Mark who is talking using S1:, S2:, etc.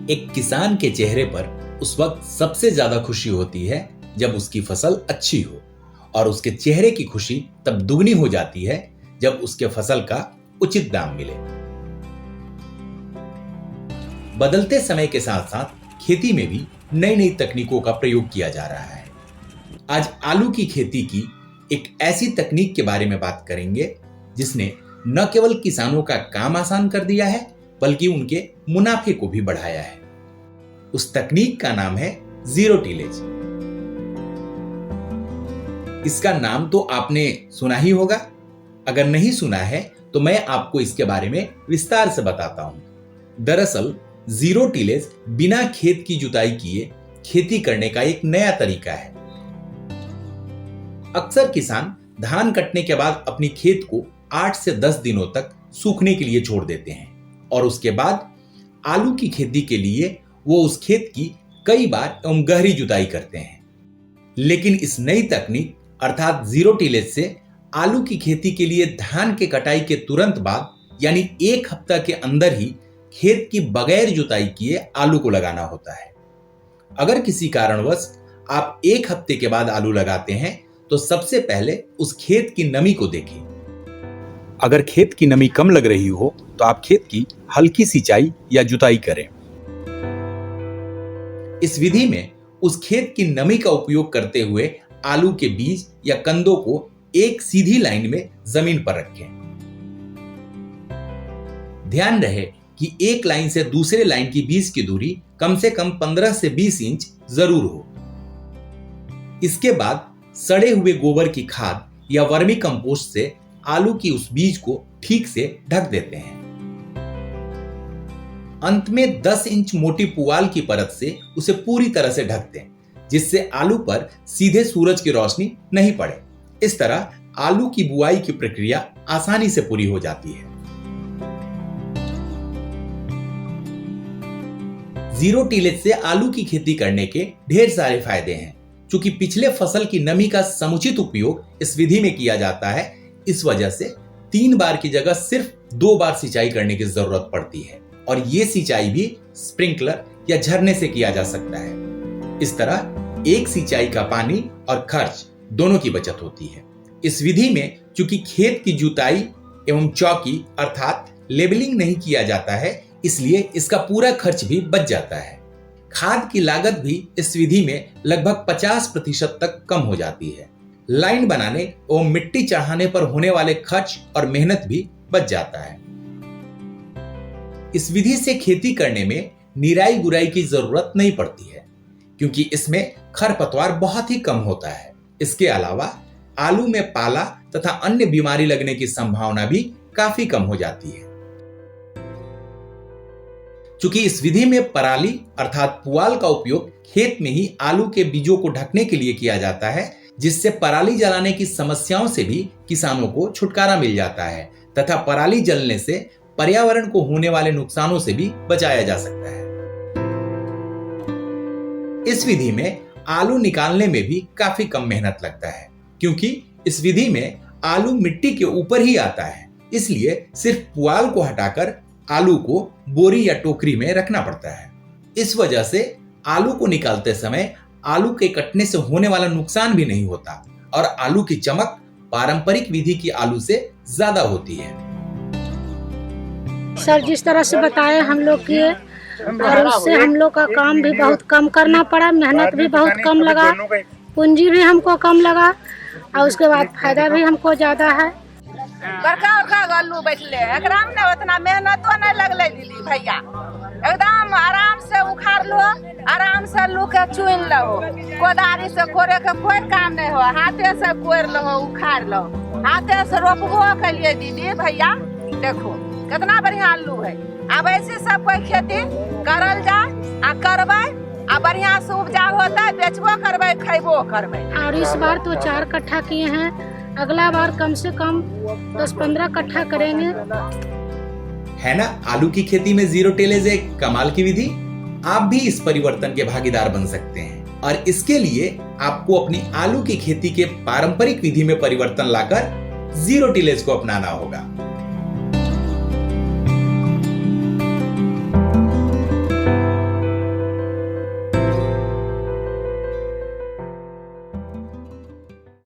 S1: एक किसान के चेहरे पर उस वक्त सबसे ज्यादा खुशी होती है जब उसकी फसल अच्छी हो, और उसके चेहरे की खुशी तब दुगनी हो जाती है जब उसके फसल का उचित दाम मिले। बदलते समय के साथ साथ खेती में भी नई नई तकनीकों का प्रयोग किया जा रहा है। आज आलू की खेती की एक ऐसी तकनीक के बारे में बात करेंगे जिसने न केवल किसानों का काम आसान कर दिया है बल्कि उनके मुनाफे को भी बढ़ाया है। उस तकनीक का नाम है जीरो टिलेज। इसका नाम तो आपने सुना ही होगा। अगर नहीं सुना है तो मैं आपको इसके बारे में विस्तार से बताता हूं। दरअसल जीरो टिलेज बिना खेत की जुताई किए खेती करने का एक नया तरीका है। अक्सर किसान धान कटने के बाद अपनी खेत को 8 से 10 दिनों तक सूखने के लिए छोड़ देते हैं और उसके बाद आलू की खेती के लिए वो उस खेत की कई बार एवं गहरी जुताई करते हैं। लेकिन इस नई तकनीक अर्थात जीरो टिलेज से आलू की खेती के लिए धान के कटाई के तुरंत बाद यानी 1 हफ्ता के अंदर ही खेत की बगैर जुताई किए आलू को लगाना होता है। अगर किसी कारणवश आप 1 हफ्ते के बाद आलू लगाते हैं तो सबसे पहले उस खेत की नमी को देखें। अगर खेत की नमी कम लग रही हो तो आप खेत की हल्की सिंचाई या जुताई करें। इस विधि में उस खेत की नमी का उपयोग करते हुए आलू के बीज या कंदों को एक सीधी लाइन में जमीन पर रखें। ध्यान रहे कि एक लाइन से दूसरे लाइन की बीज की दूरी कम से कम 15 से 20 इंच जरूर हो। इसके बाद सड़े हुए गोबर की खाद या वर्मी कंपोस्ट से आलू की उस बीज को ठीक से ढक देते हैं। अंत में 10 इंच मोटी पुआल की परत से उसे पूरी तरह से ढक दें, जिससे आलू पर सीधे सूरज की रोशनी नहीं पड़े। इस तरह आलू की बुआई की प्रक्रिया आसानी से पूरी हो जाती है। जीरो टिलेज से आलू की खेती करने के ढेर सारे फायदे हैं। चूंकि पिछले फसल की नमी का समुचित उपयोग इस विधि में किया जाता है, इस वजह से 3 बार की जगह सिर्फ 2 बार सिंचाई करने की जरूरत पड़ती है और ये सिंचाई भी स्प्रिंकलर या झरने से किया जा सकता है। इस तरह एक सिंचाई का पानी और खर्च दोनों की बचत होती है। इस विधि में चूंकि खेत की जुताई एवं चौकी अर्थात लेबलिंग नहीं किया जाता है, इसलिए इसका पूरा खर्च भी बच जाता है। खाद की लागत भी इस विधि में लगभग 50% तक कम हो जाती है। लाइन बनाने और मिट्टी चढ़ाने पर होने वाले खर्च और मेहनत भी बच जाता है। इस विधि से खेती करने में निराई गुराई की जरूरत नहीं पड़ती है, क्योंकि इसमें खरपतवार बहुत ही कम होता है। इसके अलावा आलू में पाला तथा अन्य बीमारी लगने की संभावना भी काफी कम हो जाती है। चूंकि इस विधि में पराली अर्थात पुआल का उपयोग खेत में ही आलू के बीजों को ढकने के लिए किया जाता है, जिससे पराली जलाने की समस्याओं से भी किसानों को छुटकारा मिल जाता है तथा पराली जलने से पर्यावरण को होने वाले नुकसानों से भी बचाया जा सकता है। इस विधि में आलू निकालने में भी काफी कम मेहनत लगता है, क्योंकि इस विधि में आलू मिट्टी के ऊपर ही आता है। इसलिए सिर्फ पुआल को हटाकर आलू को बोरी या टोकरी में रखना पड़ता है। इस वजह से आलू को निकालते समय आलू के कटने से होने वाला नुकसान भी नहीं होता और आलू की चमक पारंपरिक विधि की आलू से ज्यादा होती है।
S2: सर जिस तरह से बताए हम लोग किए और उससे हम लोग का काम भी बहुत कम करना पड़ा, मेहनत भी बहुत कम लगा, पूंजी भी हमको कम लगा और उसके बाद फायदा भी हमको ज्यादा है।
S3: बड़का बड़का आलू बैठले एकरा में उतना मेहनतो नहीं लगले दीदी भैया। एकदम आराम से उखाड़ लो, आराम से आलू के चुन लो, कोदारी से कोरे के कोई काम नहीं हो, हाथे से कोर लो, उखाड़ लो, हाथे से रोपबो के लिए दीदी भैया। देखो कितना बढ़िया आलू है। अब ऐसे सब कोई खेती करल जा आ करबै आ बढ़िया से उपजा होता है, बेचबो करबै खैबो करबै।
S2: और इस बार तो 4 कट्ठा किए हैं, अगला बार कम से कम 10-15 कट्ठा करेंगे।
S1: है ना आलू की खेती में जीरो टिलेज एक कमाल की विधि। आप भी इस परिवर्तन के भागीदार बन सकते हैं और इसके लिए आपको अपनी आलू की खेती के पारंपरिक विधि में परिवर्तन लाकर जीरो टिलेज को अपनाना होगा।